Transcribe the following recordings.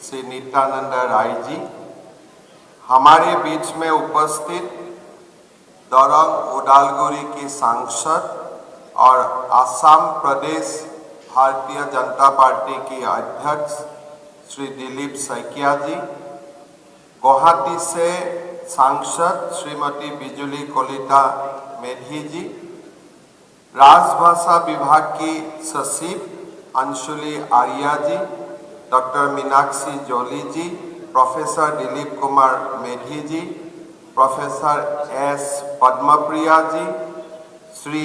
श्री नित्यानंद राय जी, हमारे बीच में उपस्थित दरंग उदालगुरी की सांसद और असम प्रदेश भारतीय जनता पार्टी की अध्यक्ष श्री दिलीप सैकिया जी, गुवाहाटी से सांसद श्रीमती बिजुली कलिता मेधी जी, राजभाषा विभाग की सचिव अंशुली आर्या जी, डॉक्टर मीनाक्षी जोली जी, प्रोफेसर दिलीप कुमार मेधी जी, प्रोफेसर एस पद्मप्रिया जी, श्री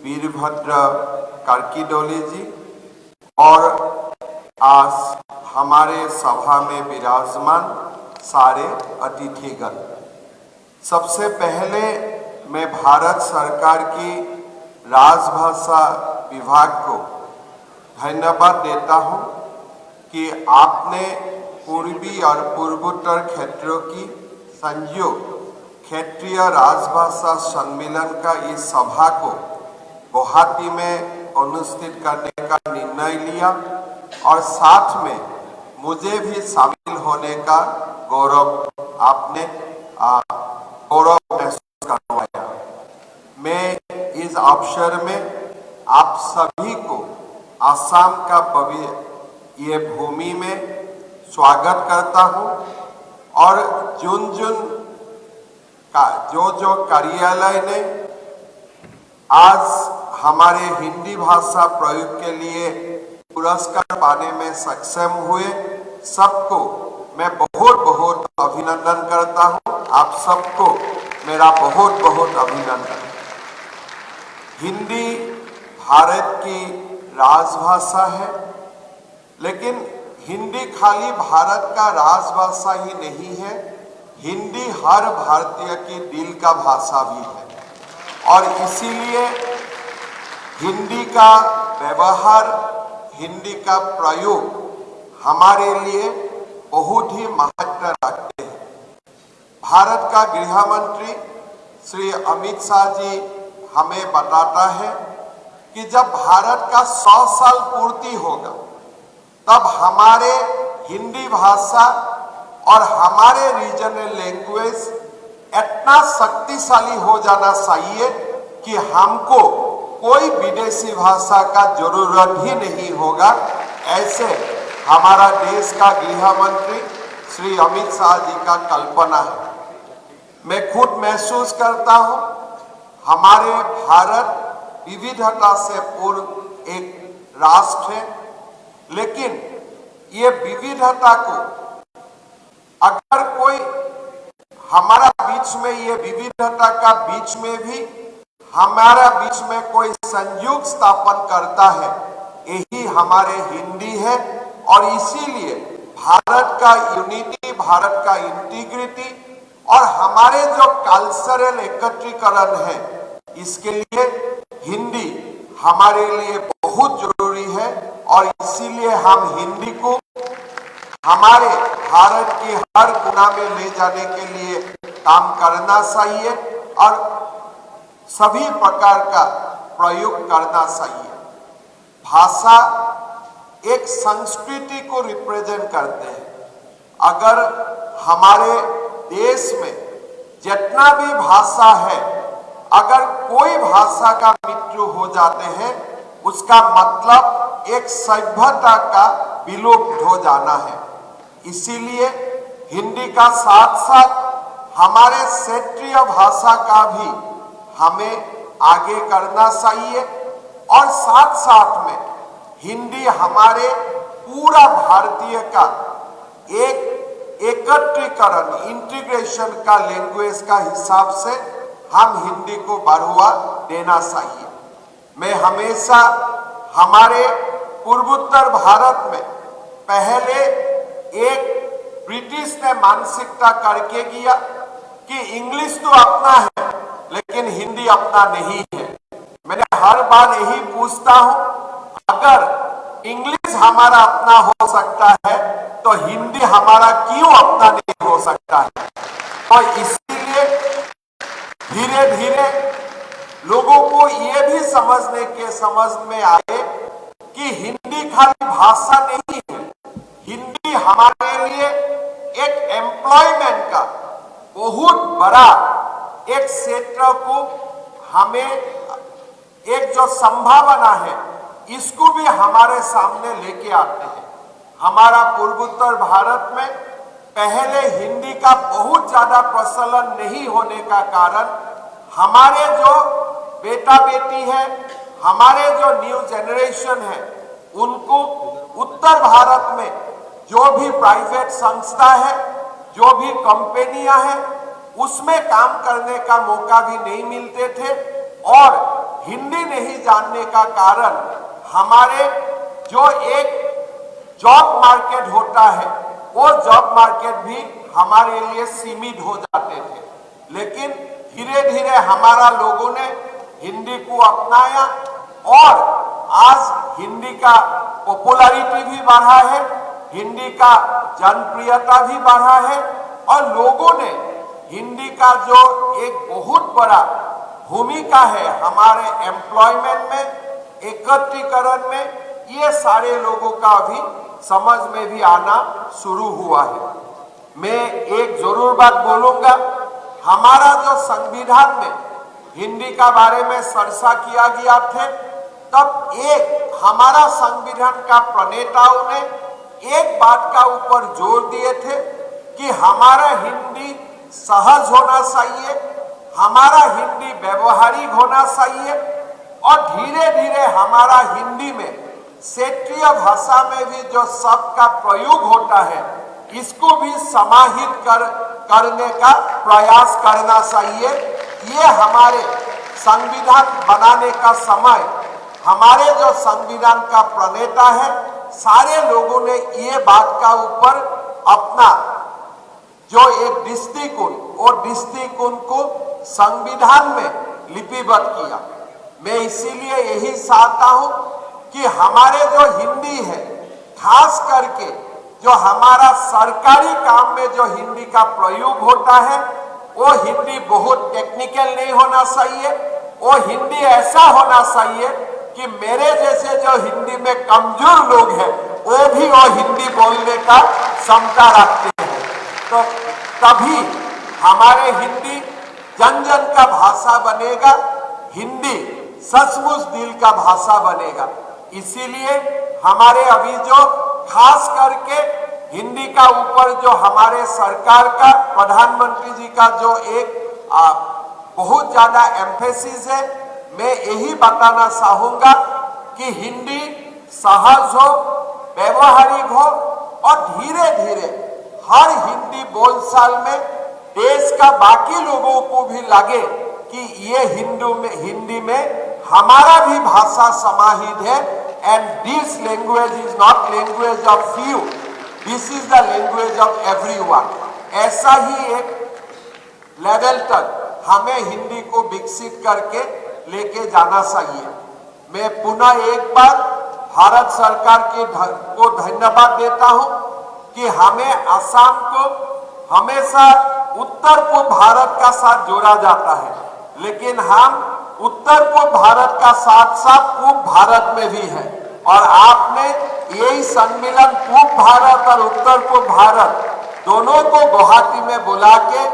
वीरभद्र कार्कीडोली जी और आज हमारे सभा में विराजमान सारे अतिथिगण। सबसे पहले मैं भारत सरकार की राजभाषा विभाग को धन्यवाद देता हूं कि आपने पूर्वी और पूर्वोत्तर क्षेत्रों की संयुक्त क्षेत्रीय राजभाषा सम्मेलन का इस सभा को गुवाहाटी में अनुष्ठित करने का निर्णय लिया और साथ में मुझे भी शामिल होने का गौरव आपने गौरव महसूस करवाया। मैं इस अवसर में आप सभी को असम का पवित्र ये भूमि में स्वागत करता हूं और जो कार्यालय ने आज हमारे हिंदी भाषा प्रयोग के लिए पुरस्कार पाने में सक्षम हुए, सबको मैं बहुत बहुत अभिनंदन करता हूं। आप सबको मेरा बहुत बहुत अभिनंदन। हिंदी भारत की राजभाषा है, लेकिन हिंदी खाली भारत का राजभाषा ही नहीं है, हिंदी हर भारतीय की दिल का भाषा भी है और इसीलिए हिंदी का व्यवहार, हिंदी का प्रयोग हमारे लिए बहुत ही महत्व रखते हैं। भारत का गृह मंत्री श्री अमित शाह जी हमें बताता है कि जब भारत का 100 साल पूर्ति होगा तब हमारे हिंदी भाषा और हमारे रीजनल लैंग्वेज इतना शक्तिशाली हो जाना चाहिए कि हमको कोई विदेशी भाषा का जरूरत ही नहीं होगा। ऐसे हमारा देश का गृह मंत्री श्री अमित शाह जी का कल्पना है। मैं खुद महसूस करता हूं, हमारे भारत विविधता से पूर्ण एक राष्ट्र है, लेकिन ये विविधता को अगर कोई हमारा बीच में, ये विविधता का बीच में भी हमारा बीच में कोई संयोग स्थापन करता है, यही हमारे हिंदी है और इसीलिए भारत का यूनिटी, भारत का इंटीग्रिटी और हमारे जो कल्चरल एकत्रीकरण है, इसके लिए हिंदी हमारे लिए बहुत जरूरी है और इसीलिए हम हिंदी को हमारे भारत के हर कोना में ले जाने के लिए काम करना चाहिए और सभी प्रकार का प्रयोग करना चाहिए। भाषा एक संस्कृति को रिप्रेजेंट करते हैं। अगर हमारे देश में जितना भी भाषा है, अगर कोई भाषा का मृत्यु हो जाते हैं, उसका मतलब एक सभ्यता का विलोप हो जाना है। इसीलिए हिंदी का साथ साथ हमारे क्षेत्रीय भाषा का भी हमें आगे करना चाहिए और साथ साथ में हिंदी हमारे पूरा भारतीय का एक एकत्रीकरण, इंटीग्रेशन का लैंग्वेज का हिसाब से हम हिंदी को बढ़ावा देना चाहिए। मैं हमेशा हमारे पूर्वोत्तर भारत में पहले एक ब्रिटिश ने मानसिकता करके किया कि इंग्लिश तो अपना है लेकिन हिंदी अपना नहीं है। मैंने हर बार यही पूछता हूं, अगर इंग्लिश हमारा अपना हो सकता है तो हिंदी हमारा क्यों अपना नहीं हो सकता है? तो इसीलिए धीरे धीरे लोगों को ये भी समझ में आए कि हिंदी खाली भाषा नहीं है, हिंदी हमारे लिए एम्प्लॉयमेंट का बहुत बड़ा एक क्षेत्र को हमें एक जो संभावना है इसको भी हमारे सामने लेके आते हैं। हमारा पूर्वोत्तर भारत में पहले हिंदी का बहुत ज्यादा प्रचलन नहीं होने का कारण हमारे जो बेटा बेटी है, हमारे जो न्यू जनरेशन है, उनको उत्तर भारत में जो भी प्राइवेट संस्था है, जो भी कंपनियां हैं, उसमें काम करने का मौका भी नहीं मिलते थे और हिंदी नहीं जानने का कारण हमारे जो एक जॉब मार्केट होता है वो जॉब मार्केट भी हमारे लिए सीमित हो जाते थे। लेकिन धीरे धीरे हमारा लोगों ने हिंदी को अपनाया और आज हिंदी का पॉपुलैरिटी भी बढ़ा है, हिंदी का जनप्रियता भी बढ़ा है और लोगों ने हिंदी का जो एक बहुत बड़ा भूमिका है हमारे एम्प्लॉयमेंट में, एकत्रीकरण में, ये सारे लोगों का भी समझ में भी आना शुरू हुआ है। मैं एक जरूर बात बोलूंगा, हमारा जो संविधान में हिंदी का बारे में चर्चा किया गया थे, तब एक हमारा संविधान का प्रणेताओं ने एक बात का ऊपर जोर दिए थे कि हमारा हिंदी सहज होना चाहिए, हमारा हिंदी व्यवहारिक होना चाहिए और धीरे धीरे हमारा हिंदी में क्षेत्रीय भाषा में भी जो शब्द का प्रयोग होता है इसको भी समाहित करने का प्रयास करना चाहिए। ये हमारे संविधान बनाने का समय हमारे जो संविधान का प्रणेता है सारे लोगों ने ये बात का ऊपर अपना जो एक दृष्टिकोण और दृष्टिकोण को संविधान में लिपिबद्ध किया। मैं इसीलिए यही चाहता हूं कि हमारे जो हिंदी है, खास करके जो हमारा सरकारी काम में जो हिंदी का प्रयोग होता है वो हिंदी बहुत टेक्निकल नहीं होना चाहिए, वो हिंदी ऐसा होना चाहिए कि मेरे जैसे जो हिंदी में कमजोर लोग हैं वो भी वो हिंदी बोलने का क्षमता रखते हैं। तो तभी हमारे हिंदी जन जन का भाषा बनेगा, हिंदी सचमुच दिल का भाषा बनेगा। इसीलिए हमारे अभी जो खास करके हिंदी का ऊपर जो हमारे सरकार का प्रधानमंत्री जी का जो एक बहुत ज्यादा एम्फेसिस है, मैं यही बताना चाहूंगा कि हिंदी सहज हो, व्यवहारिक हो और धीरे धीरे हर हिंदी बोलचाल में देश का बाकी लोगों को भी लगे कि ये हिंदी में हमारा भी भाषा समाहित है and this language is not language of few, this is the language of everyone. ऐसा ही एक लेवल तक हमें हिंदी को विकसित करके लेके जाना चाहिए। मैं पुनः एक बार भारत सरकार को धन्यवाद देता हूं कि हमें असम को हमेशा उत्तर पूर्व भारत का साथ जोड़ा जाता है, लेकिन हम उत्तर पूर्व भारत का साथ साथ पूर्व भारत में भी है और आपने यही सम्मेलन पूर्व भारत और उत्तर पूर्व भारत दोनों को गुवाहाटी में बुला के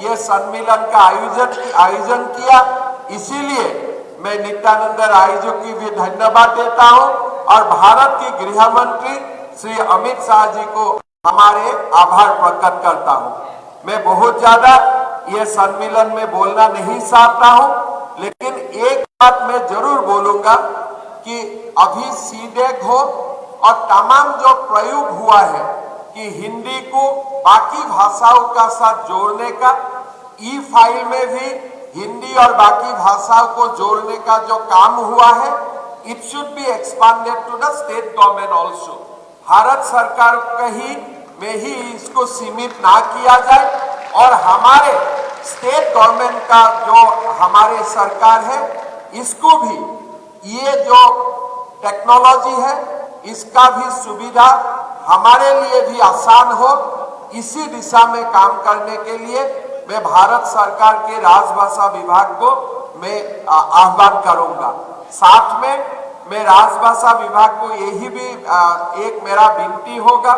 ये सम्मेलन का आयोजन किया। इसीलिए मैं नित्यानंद राय जी की भी धन्यवाद देता हूं और भारत के गृह मंत्री श्री अमित शाह जी को हमारे आभार प्रकट करता हूं। मैं बहुत ज्यादा ये सम्मेलन में बोलना नहीं चाहता हूं, लेकिन एक बात मैं जरूर बोलूंगा कि अभी सीधे हो और तमाम जो प्रयोग हुआ है कि हिंदी को बाकी भाषाओं का साथ जोड़ने का, ई फाइल में भी हिंदी और बाकी भाषाओं को जोड़ने का जो काम हुआ है, it should be expanded to the state government also. Bharat सरकार में ही इसको सीमित ना किया जाए और हमारे स्टेट गवर्नमेंट का जो हमारे सरकार है इसको भी ये जो टेक्नोलॉजी है इसका भी सुविधा हमारे लिए भी आसान हो, इसी दिशा में काम करने के लिए मैं भारत सरकार के राजभाषा विभाग को मैं आह्वान करूंगा। साथ में मैं राजभाषा विभाग को यही भी एक मेरा विनती होगा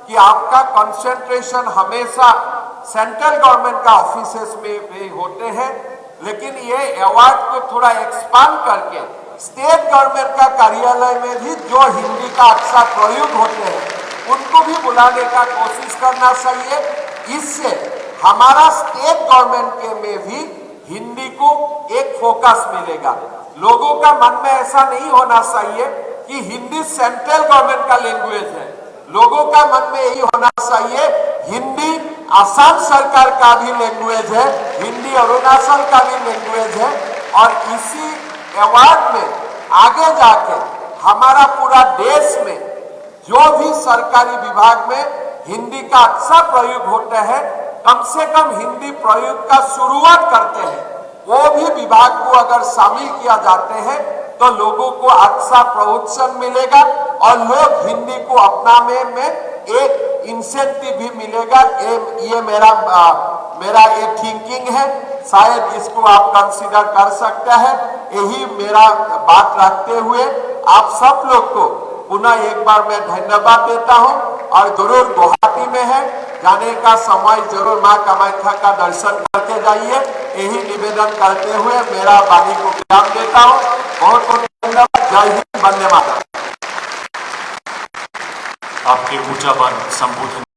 कि आपका कंसंट्रेशन हमेशा सेंट्रल गवर्नमेंट का ऑफिसेस में भी होते हैं, लेकिन ये अवार्ड को थोड़ा एक्सपांड करके स्टेट गवर्नमेंट का कार्यालय में भी जो हिंदी का अक्सर प्रयोग होते हैं उनको भी बुलाने का कोशिश करना चाहिए। इससे हमारा स्टेट गवर्नमेंट के में भी हिंदी को एक फोकस मिलेगा। लोगों का मन में ऐसा नहीं होना चाहिए कि हिंदी सेंट्रल गवर्नमेंट का लैंग्वेज है। लोगों का मन में यही होना चाहिए हिंदी असम सरकार का भी लैंग्वेज है, हिंदी अरुणाचल का भी लैंग्वेज है। और इसी अवार्ड में आगे जाके हमारा पूरा देश में जो भी सरकारी विभाग में हिंदी का अक्सर प्रयोग होता है, कम से कम हिंदी प्रयोग का शुरुआत करते हैं, वो भी विभाग को अगर शामिल किया जाते हैं तो लोगों को अच्छा प्रोत्साहन मिलेगा और लोग हिंदी को अपनाने में एक इंसेंटिव भी मिलेगा। ये मेरा एक थिंकिंग है, शायद इसको आप कंसीडर कर सकते हैं। यही मेरा बात रखते हुए आप सब लोग को पुनः एक बार मैं धन्यवाद देता हूं और जरूर गुवाहाटी में है जाने का समय जरूर मां कामाख्या का दर्शन करके जाइए, यही निवेदन करते हुए मेरा वाणी को विराम देता हूं। बहुत बहुत धन्यवाद। जय हिंद, वंदे मातरम। आपके ऊर्जावान संबोधन